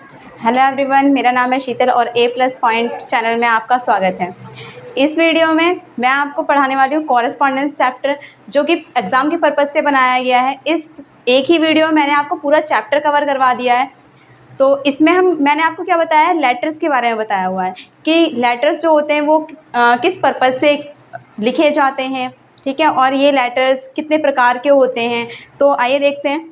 Hello everyone, मेरा नाम है शीतल और ए प्लस पॉइंट चैनल में आपका स्वागत है। इस वीडियो में मैं आपको पढ़ाने वाली हूँ कॉरेस्पॉन्डेंस चैप्टर, जो कि एग्ज़ाम के पर्पज़ से बनाया गया है। इस एक ही वीडियो में मैंने आपको पूरा चैप्टर कवर करवा दिया है। तो इसमें मैंने आपको क्या बताया है, लेटर्स के बारे में बताया हुआ है कि लेटर्स जो होते हैं वो किस पर्पज़ से लिखे जाते हैं, ठीक है, और ये लेटर्स कितने प्रकार के होते हैं। तो आइए देखते हैं।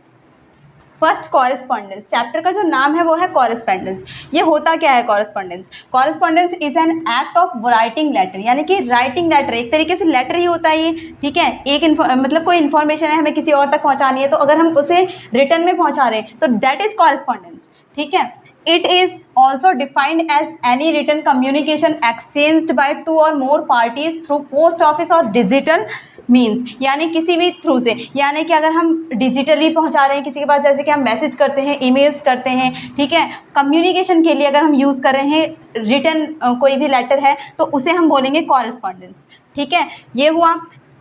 First, correspondence. चैप्टर का जो नाम है वो है कॉरेस्पॉन्डेंस। ये होता क्या है correspondence? Correspondence is an act of writing letter, यानी कि राइटिंग लेटर एक तरीके से लेटर ही होता है ये, ठीक है। मतलब कोई इन्फॉर्मेशन है, हमें किसी और तक पहुंचानी है, तो अगर हम उसे रिटर्न में पहुंचा रहे हैं तो दैट इज कॉरेस्पॉन्डेंस, ठीक है। It is also defined as any return communication exchanged by two और more parties through post office और डिजिटल मीन्स, यानी किसी भी थ्रू से, यानी कि अगर हम डिजिटली पहुंचा रहे हैं किसी के पास, जैसे कि हम मैसेज करते हैं, ईमेल्स करते हैं, ठीक है। कम्युनिकेशन के लिए अगर हम यूज़ कर रहे हैं रिटर्न कोई भी लेटर है तो उसे हम बोलेंगे कॉरेस्पॉन्डेंस, ठीक है। ये हुआ।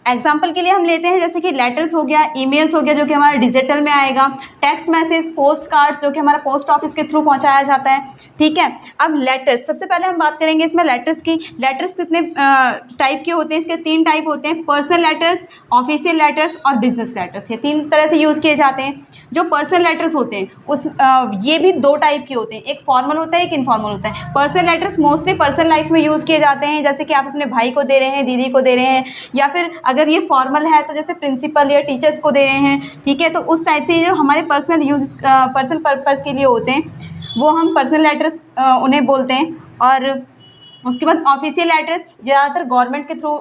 एग्जाम्पल के लिए हम लेते हैं, जैसे कि लेटर्स हो गया, ईमेल्स हो गया जो कि हमारा डिजिटल में आएगा, टेक्स्ट मैसेज, पोस्ट कार्ड्स जो कि हमारा पोस्ट ऑफिस के थ्रू पहुंचाया जाता है, ठीक है। अब लेटर्स, सबसे पहले हम बात करेंगे इसमें लेटर्स की। लेटर्स कितने टाइप के होते हैं? इसके 3 टाइप होते हैं, पर्सनल लेटर्स, ऑफिशियल लेटर्स और बिजनेस लेटर्स। ये 3 तरह से यूज़ किए जाते हैं। जो पर्सनल लेटर्स होते हैं ये भी 2 टाइप के होते हैं, एक फॉर्मल होता है, एक इनफॉर्मल होता है। Personal letters mostly personal life में यूज़ किए जाते हैं, जैसे कि आप अपने भाई को दे रहे हैं, दीदी को दे रहे हैं, या फिर अगर ये फॉर्मल है तो जैसे प्रिंसिपल या टीचर्स को दे रहे हैं, ठीक है। तो उस टाइप से जो हमारे पर्सनल पर्पज़ के लिए होते हैं वो हम पर्सनल लेटर्स उन्हें बोलते हैं। और उसके बाद ऑफिशियल लेटर्स ज़्यादातर गवर्नमेंट के थ्रू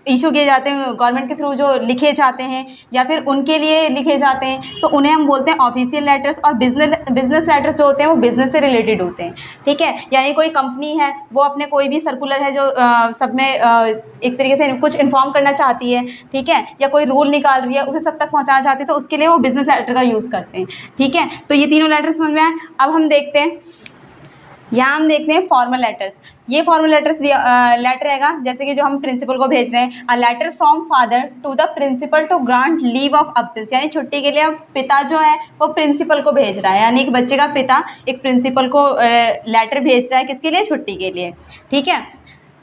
इशू किए जाते हैं, गवर्नमेंट के थ्रू जो लिखे जाते हैं या फिर उनके लिए लिखे जाते हैं, तो उन्हें हम बोलते हैं ऑफिशियल लेटर्स। और बिजनेस लेटर्स जो होते हैं वो बिज़नेस से रिलेटेड होते हैं, ठीक है। यानी कोई कंपनी है, वो अपने कोई भी सर्कुलर है जो सब में एक तरीके से कुछ इन्फॉर्म करना चाहती है, ठीक है, या कोई रूल निकाल रही है, उसे सब तक पहुँचाना चाहती है, तो उसके लिए वो बिज़नेस लेटर का यूज़ करते हैं, ठीक है। तो ये तीनों लेटर समझ में आए। अब हम देखते हैं, यहाँ हम देखते हैं फॉर्मल लेटर्स। ये फॉर्मल लेटर्स लेटर रहेगा, जैसे कि जो हम प्रिंसिपल को भेज रहे हैं, a letter from father to the principal to grant leave of absence, यानी छुट्टी के लिए अब पिता जो है वो प्रिंसिपल को भेज रहा है, यानी एक बच्चे का पिता एक प्रिंसिपल को लेटर भेज रहा है, किसके लिए? छुट्टी के लिए, ठीक है।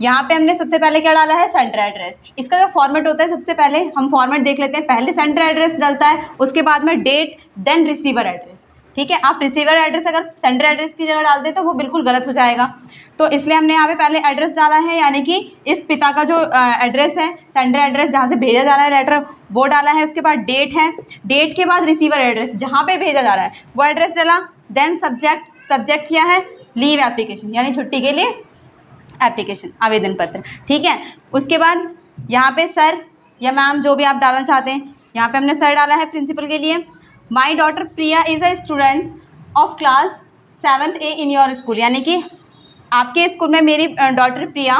यहाँ पे हमने सबसे पहले क्या डाला है? Centre address. इसका जो फॉर्मेट होता है, सबसे पहले हम फॉर्मेट देख लेते हैं। पहले सेंटर एड्रेस डलता है, उसके बाद में डेट, देन रिसीवर एड्रेस, ठीक है। आप रिसीवर एड्रेस अगर सेंटर एड्रेस की जगह डाल दें तो वो बिल्कुल गलत हो जाएगा, तो इसलिए हमने यहाँ पे पहले एड्रेस डाला है, यानी कि इस पिता का जो एड्रेस है, सेंटर एड्रेस जहाँ से भेजा जा रहा है लेटर, वो डाला है। उसके बाद डेट है, डेट के बाद रिसीवर एड्रेस जहाँ पे भेजा जा रहा है वो एड्रेस डाला। देन सब्जेक्ट क्या है? लीव एप्लीकेशन, यानी छुट्टी के लिए एप्लीकेशन, आवेदन पत्र, ठीक है। उसके बाद यहाँ पे सर या मैम जो भी आप डालना चाहते हैं, यहाँ पे हमने सर डाला है प्रिंसिपल के लिए। My daughter Priya is a students of class 7th A in your school, यानी कि आपके स्कूल में मेरी डॉटर प्रिया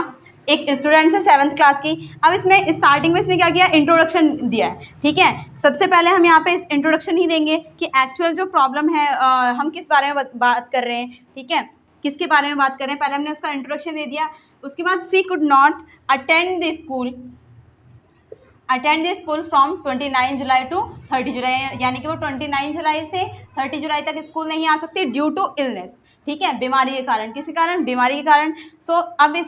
एक स्टूडेंट है 7th क्लास की। अब इसमें स्टार्टिंग में इसने क्या किया? इंट्रोडक्शन दिया है, ठीक है। सबसे पहले हम यहाँ पे इंट्रोडक्शन ही देंगे कि एक्चुअल जो प्रॉब्लम है हम किस बारे में बात कर रहे हैं, ठीक है, किसके बारे में बात कर रहे हैं, पहले हमने उसका इंट्रोडक्शन दे दिया। उसके बाद she could not attend the school from 29 July to 30 July, यानी कि वो 29 जुलाई से 30 जुलाई तक स्कूल नहीं आ सकती ड्यू टू इलनेस, ठीक है, बीमारी के कारण। किसी कारण? बीमारी के कारण। सो अब इस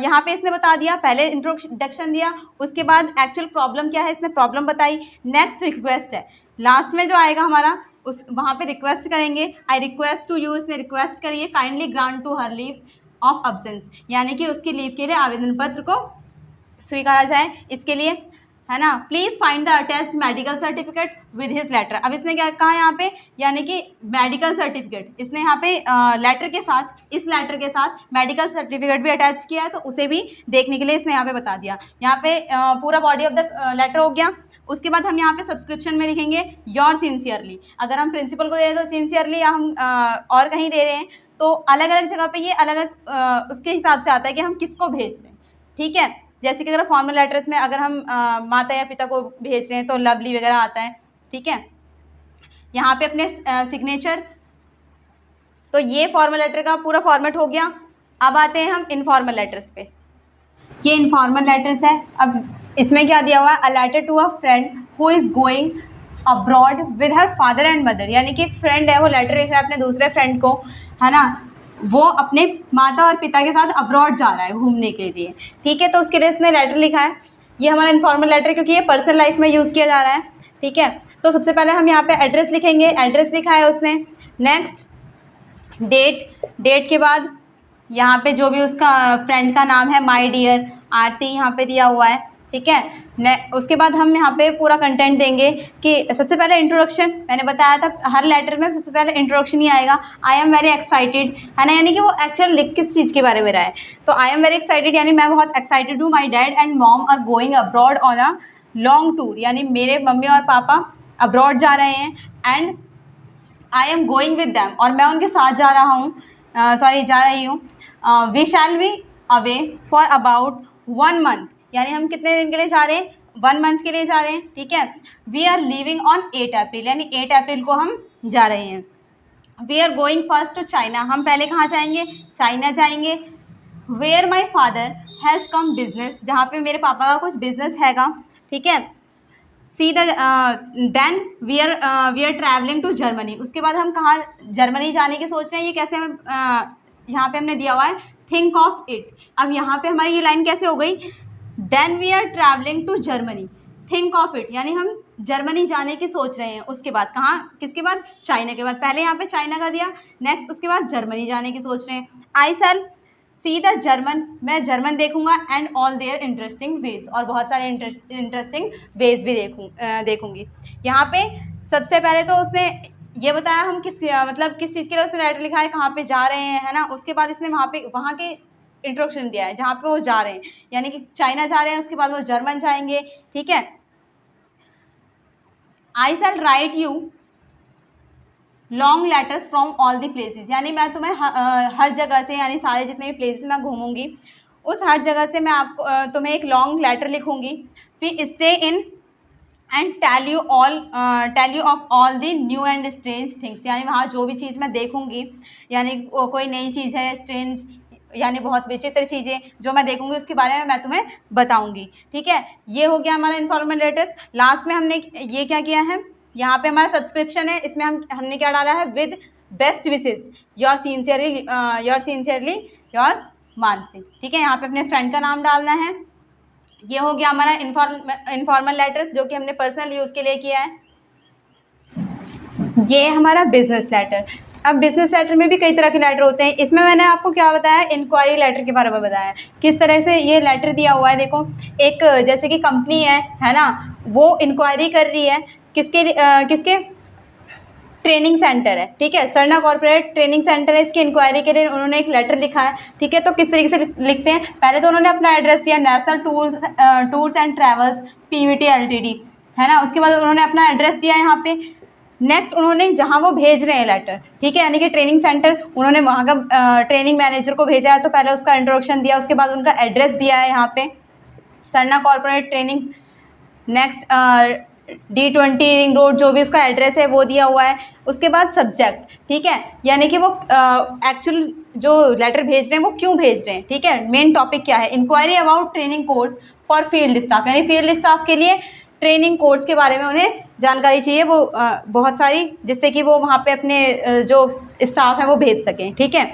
यहाँ पे इसने बता दिया, पहले इंट्रोडक्शन दिया, उसके बाद एक्चुअल प्रॉब्लम क्या है इसने प्रॉब्लम बताई। नेक्स्ट रिक्वेस्ट है, लास्ट में जो आएगा हमारा उस वहाँ पे रिक्वेस्ट करेंगे। आई रिक्वेस्ट टू यू, इसने रिक्वेस्ट करिए, kindly grant to her leave of absence, यानी कि उसकी लीव के लिए आवेदन पत्र को स्वीकारा जाए, इसके लिए, है ना। Please find the attached medical certificate with his letter. अब इसने क्या कहा यहाँ पे? यानी कि मेडिकल सर्टिफिकेट, इसने यहाँ पे लेटर के साथ, इस लेटर के साथ मेडिकल सर्टिफिकेट भी अटैच किया है, तो उसे भी देखने के लिए इसने यहाँ पे बता दिया। यहाँ पे पूरा बॉडी ऑफ द लेटर हो गया। उसके बाद हम यहाँ पे सब्सक्रिप्शन में लिखेंगे योर सिंसियरली। अगर हम प्रिंसिपल को दे रहे हैं तो सिंसियरली, या हम और कहीं दे रहे हैं तो अलग अलग जगह पे ये अलग अलग उसके हिसाब से आता है कि हम किसको भेज रहे हैं, ठीक है। जैसे कि अगर फॉर्मल लेटर्स में अगर हम माता या पिता को भेज रहे हैं तो लवली वगैरह आता है, ठीक है। यहाँ पे अपने सिग्नेचर, तो ये फॉर्मल लेटर का पूरा फॉर्मेट हो गया। अब आते हैं हम इनफॉर्मल लेटर्स पे। ये इनफॉर्मल लेटर्स है। अब इसमें क्या दिया हुआ है? A letter to a friend who is going abroad with her father and mother, यानी कि एक फ्रेंड है वो लेटर लिख रहा है अपने दूसरे फ्रेंड को है ना, वो अपने माता और पिता के साथ अब्रॉड जा रहा है घूमने के लिए, ठीक है। तो उसके लिए उसने लेटर लिखा है, ये हमारा इन्फॉर्मल लेटर क्योंकि ये पर्सनल लाइफ में यूज़ किया जा रहा है, ठीक है। तो सबसे पहले हम यहाँ पे एड्रेस लिखेंगे, एड्रेस लिखा है उसने। नेक्स्ट डेट के बाद यहाँ पे जो भी उसका फ्रेंड का नाम है, माय डियर आरती यहाँ पे दिया हुआ है, ठीक है। उसके बाद हम यहाँ पे पूरा कंटेंट देंगे कि सबसे पहले इंट्रोडक्शन, मैंने बताया था हर लेटर में सबसे पहले इंट्रोडक्शन ही आएगा। आई एम वेरी एक्साइटेड, है ना, यानी कि वो एक्चुअल लिख किस चीज़ के बारे में रहा है। तो आई एम वेरी एक्साइटेड यानी मैं बहुत एक्साइटेड हूँ। My dad and mom are going abroad on a long tour, यानी मेरे मम्मी और पापा अब्रॉड जा रहे हैं। And I am going with them, और मैं उनके साथ जा रहा हूँ, जा रही हूँ। We shall be away for about 1 month, यानी हम कितने दिन के लिए जा रहे हैं, 1 मंथ के लिए जा रहे हैं, ठीक है। We are leaving on 8 April, यानी 8 अप्रैल को हम जा रहे हैं। We are going first to China, हम पहले कहाँ जाएंगे, चाइना जाएंगे। Where my father has come business, जहाँ पे मेरे पापा का कुछ बिजनेस हैगा, ठीक है। See the then we are travelling to Germany, उसके बाद हम कहाँ जर्मनी जाने की सोच रहे हैं। ये कैसे हमें यहाँ पे हमने दिया हुआ है, थिंक ऑफ इट। अब यहाँ पे हमारी ये लाइन कैसे हो गई, then we are travelling to Germany, think of it, यानी हम जर्मनी जाने की सोच रहे हैं। उसके बाद कहाँ, किसके बाद, चाइना के बाद। पहले यहाँ पे चाइना का दिया, नेक्स्ट उसके बाद जर्मनी जाने की सोच रहे हैं। I shall see the German, मैं जर्मन देखूंगा। And all their interesting ways, और बहुत सारे इंटरेस्टिंग वेज भी देखूंगी। यहाँ पे सबसे पहले तो उसने ये बताया हम किस चीज़ के लिए उसने लेटर लिखा है, कहाँ पे जा रहे हैं, है ना। उसके बाद इसने वहाँ के इंट्रोडक्शन दिया है जहाँ पे वो जा रहे हैं, यानी कि चाइना जा रहे हैं, उसके बाद वो जर्मन जाएंगे, ठीक है। I shall write you long letters from all the places, यानी मैं तुम्हें हर जगह से, यानी सारे जितने भी प्लेसेस मैं घूमूंगी उस हर जगह से मैं आपको तुम्हें एक लॉन्ग लेटर लिखूंगी। फिर stay in and tell you of all the new and strange things, यानी वहाँ जो भी चीज़ मैं देखूंगी, यानी कोई नई चीज़ है, स्ट्रेंज यानी बहुत विचित्र चीज़ें जो मैं देखूंगी उसके बारे में मैं तुम्हें बताऊंगी, ठीक है। ये हो गया हमारा इन्फॉर्मल लेटर्स। लास्ट में हमने ये क्या किया है, यहाँ पे हमारा सब्सक्रिप्शन है, इसमें हमने क्या डाला है, with best wishes your sincerely yours Mansi, ठीक है। यहाँ पे अपने फ्रेंड का नाम डालना है। ये हो गया हमारा इन्फॉर्मल लेटर्स जो कि हमने पर्सनल यूज़ के लिए किया है। ये हमारा बिजनेस लेटर। अब बिजनेस लेटर में भी कई तरह के लेटर होते हैं, इसमें मैंने आपको क्या बताया, इंक्वायरी लेटर के बारे में बताया, किस तरह से ये लेटर दिया हुआ है। देखो, एक जैसे कि कंपनी है ना, वो इंक्वायरी कर रही है किसके ट्रेनिंग सेंटर है, ठीक है, सरना कॉर्पोरेट ट्रेनिंग सेंटर है, इसकी इंक्वायरी के लिए उन्होंने एक लेटर लिखा है, ठीक है। तो किस तरीके से लिखते हैं, पहले तो उन्होंने अपना एड्रेस दिया, national tours and travels Pvt LTD, है ना। उसके बाद उन्होंने अपना एड्रेस दिया यहाँ पे। नेक्स्ट उन्होंने जहाँ वो भेज रहे हैं लेटर, ठीक है, यानी कि ट्रेनिंग सेंटर, उन्होंने वहाँ का ट्रेनिंग मैनेजर को भेजा है, तो पहले उसका इंट्रोडक्शन दिया, उसके बाद उनका एड्रेस दिया है यहाँ पे, Sarna corporate training. Next D20 ring road, जो भी उसका एड्रेस है वो दिया हुआ है। उसके बाद सब्जेक्ट, ठीक है, यानी कि वो एक्चुअल जो लेटर भेज रहे हैं वो क्यों भेज रहे हैं, ठीक है, मेन टॉपिक क्या है। Inquiry about training course for field staff, यानी फील्ड स्टाफ के लिए ट्रेनिंग कोर्स के बारे में उन्हें जानकारी चाहिए, वो बहुत सारी, जिससे कि वो वहाँ पे अपने जो स्टाफ है वो भेज सकें, ठीक है।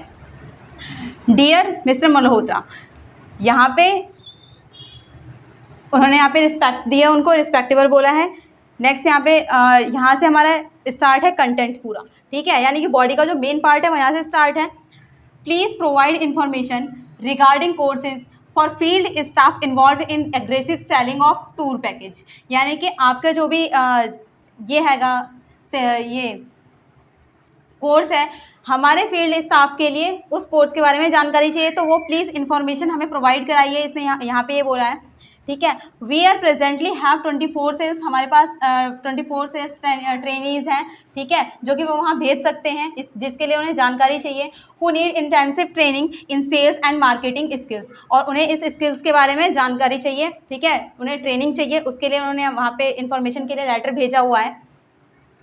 डियर मिस्टर मल्होत्रा, यहाँ पे उन्होंने यहाँ पे रिस्पेक्ट दिया, उनको रिस्पेक्टेबल बोला है। नेक्स्ट यहाँ पे यहाँ से हमारा स्टार्ट है कंटेंट पूरा, ठीक है, यानी कि बॉडी का जो मेन पार्ट है वो यहाँ से स्टार्ट है। Please provide information regarding courses for field staff involve in aggressive selling of tour package, यानी कि आपका जो भी ये हैगा ये कोर्स है हमारे फील्ड स्टाफ के लिए, उस कोर्स के बारे में जानकारी चाहिए, तो वो प्लीज़ इन्फॉर्मेशन हमें प्रोवाइड कराइए, इसने यहाँ पे ये बोला है, ठीक है। We are presently have 24 sales, हमारे पास 24 सेल्स ट्रेनीज़ हैं, ठीक है, जो कि वो वहाँ भेज सकते हैं, जिसके लिए उन्हें जानकारी चाहिए। Who need intensive training in sales and marketing skills, और उन्हें इस स्किल्स के बारे में जानकारी चाहिए, ठीक है, उन्हें ट्रेनिंग चाहिए, उसके लिए उन्होंने वहाँ पे इन्फॉर्मेशन के लिए लेटर भेजा हुआ है।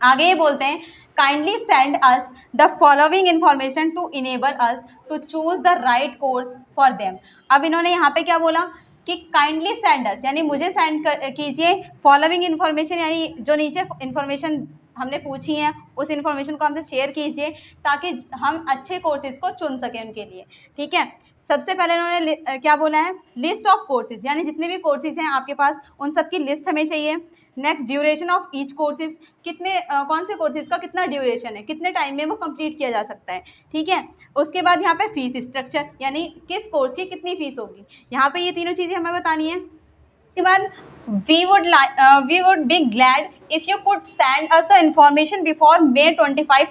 आगे ये बोलते हैं, kindly send us the following information to enable us to choose the right course for them. अब इन्होंने यहाँ पे क्या बोला कि काइंडली सेंड अस, यानी मुझे सेंड कीजिए फॉलोइंग इन्फॉर्मेशन, यानी जो नीचे इन्फॉर्मेशन हमने पूछी हैं उस इन्फॉर्मेशन को हमसे शेयर कीजिए ताकि हम अच्छे कोर्सेज़ को चुन सकें उनके लिए, ठीक है। सबसे पहले उन्होंने क्या बोला है, लिस्ट ऑफ कोर्सेज़, यानी जितने भी कोर्सेज़ हैं आपके पास उन सब की लिस्ट हमें चाहिए। Next, duration of each courses, कितने कौन से कोर्सेज़ का कितना ड्यूरेशन है, कितने टाइम में वो कंप्लीट किया जा सकता है, ठीक है। उसके बाद यहाँ पे फीस स्ट्रक्चर, यानी किस कोर्स की कितनी फ़ीस होगी, यहाँ पे ये तीनों चीज़ें हमें बतानी है। उसके बाद we would be glad if you could send us the information before May 25,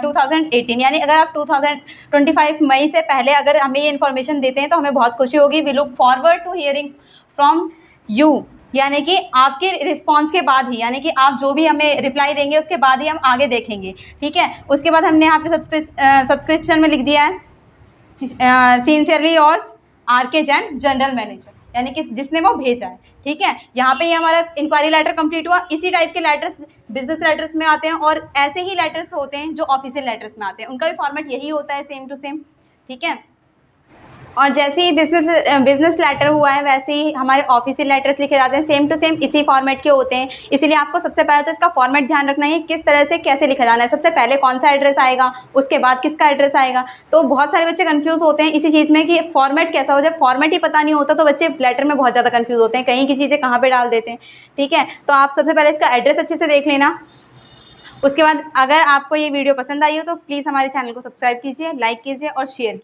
2018, यानी अगर आप 2025 मई से पहले अगर हमें ये इन्फॉर्मेशन देते हैं तो हमें बहुत खुशी होगी। We look forward to hearing from you, यानी कि आपके रिस्पांस के बाद ही, यानी कि आप जो भी हमें रिप्लाई देंगे उसके बाद ही हम आगे देखेंगे, ठीक है। उसके बाद हमने यहाँ पे सब्सक्रिप्शन में लिख दिया है sincerely yours RK Jain, general manager, यानी कि जिसने वो भेजा है, ठीक है। यहाँ पे ये हमारा इंक्वायरी लेटर कंप्लीट हुआ। इसी टाइप के लेटर्स बिजनेस लेटर्स में आते हैं और ऐसे ही लेटर्स होते हैं जो ऑफिशियल लेटर्स में आते हैं, उनका भी फॉर्मेट यही होता है, सेम टू सेम, ठीक है। और जैसे ही बिजनेस लेटर हुआ है वैसे ही हमारे ऑफिशियल लेटर्स लिखे जाते हैं, सेम टू सेम इसी फॉर्मेट के होते हैं। इसीलिए आपको सबसे पहले तो इसका फॉर्मेट ध्यान रखना है, किस तरह से कैसे लिखा जाना है। सबसे पहले कौन सा एड्रेस आएगा, उसके बाद किसका एड्रेस आएगा। तो बहुत सारे बच्चे कंफ्यूज होते हैं इसी चीज़ में कि फॉर्मेट कैसा हो। जब फॉर्मेट ही पता नहीं होता तो बच्चे लेटर में बहुत ज़्यादा कंफ्यूज होते हैं, कहीं की चीज़ें कहाँ पर डाल देते हैं, ठीक है। तो आप सबसे पहले इसका एड्रेस अच्छे से देख लेना। उसके बाद अगर आपको ये वीडियो पसंद आई हो तो प्लीज़ हमारे चैनल को सब्सक्राइब कीजिए, लाइक कीजिए और शेयर कीजिए।